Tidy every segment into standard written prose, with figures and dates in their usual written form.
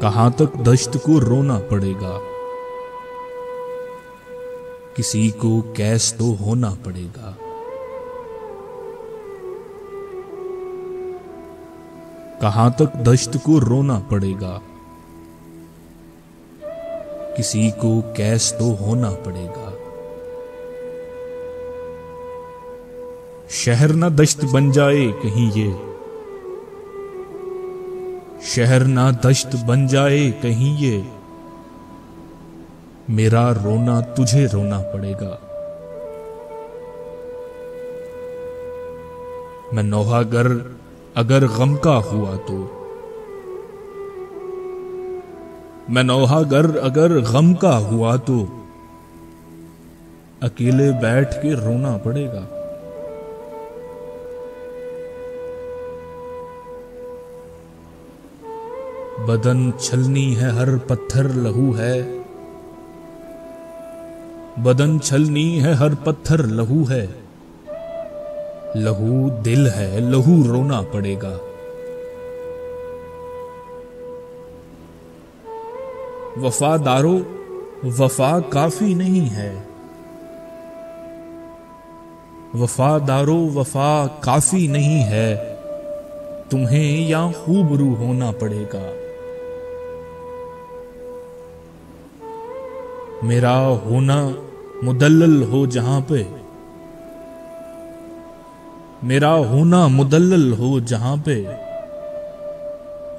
कहां तक दश्त को रोना पड़ेगा, किसी को कैस तो होना पड़ेगा। कहां तक दश्त को रोना पड़ेगा, किसी को कैस तो होना पड़ेगा। शहर ना दश्त बन जाए कहीं ये, शहर ना दश्त बन जाए कहीं ये, मेरा रोना तुझे रोना पड़ेगा। मैं नौहागर अगर गम का हुआ तो, मैं नौहागर अगर गम का हुआ तो, अकेले बैठ के रोना पड़ेगा। बदन छलनी है हर पत्थर लहू है, बदन छलनी है हर पत्थर लहू है, लहू दिल है लहू रोना पड़ेगा। वफादारों वफा काफी नहीं है, वफादारों वफा काफी नहीं है, तुम्हें या खूबरू होना पड़ेगा। मेरा होना मुदल्लल हो जहां पे, मेरा होना मुदल्लल हो जहां पे,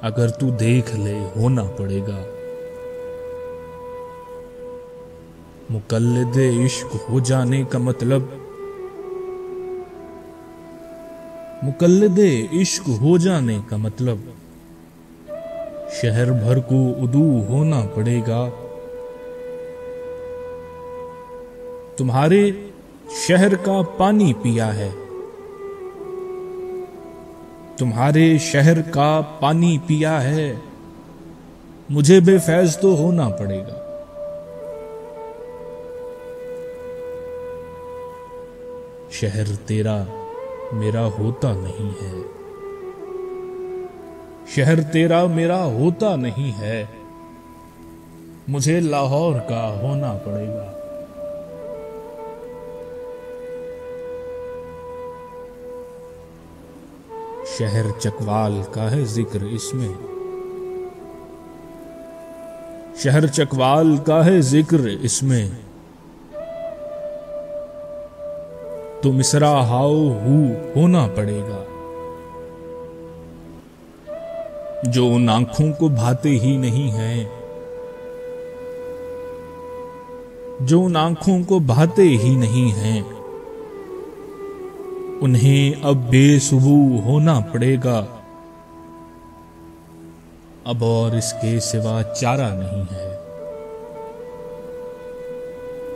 अगर तू देख ले होना पड़ेगा। मुकल्लिदे इश्क हो जाने का मतलब, मुकल्लिदे इश्क हो जाने का मतलब, शहर भर को उदू होना पड़ेगा। तुम्हारे शहर का पानी पिया है, तुम्हारे शहर का पानी पिया है, मुझे बेफैज तो होना पड़ेगा। शहर तेरा मेरा होता नहीं है, शहर तेरा मेरा होता नहीं है, मुझे लाहौर का होना पड़ेगा। शहर चकवाल का है जिक्र इसमें, शहर चकवाल का है जिक्र इसमें, तो मिसरा हाउ हू होना पड़ेगा। जो उन आंखों को भाते ही नहीं हैं, जो उन आंखों को भाते ही नहीं हैं, उन्हें अब बेसुबू होना पड़ेगा। अब और इसके सिवा चारा नहीं है,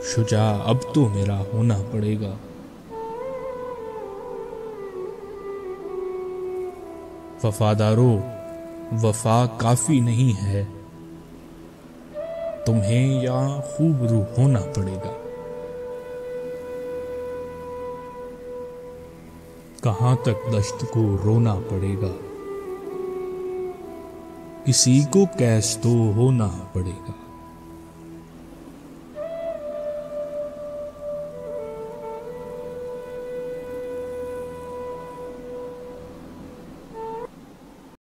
शुजा अब तो मेरा होना पड़ेगा। वफादारों वफा काफी नहीं है, तुम्हें या खूबरू होना पड़ेगा। कहां तक दश्त को रोना पड़ेगा, किसी को कैस तो होना पड़ेगा।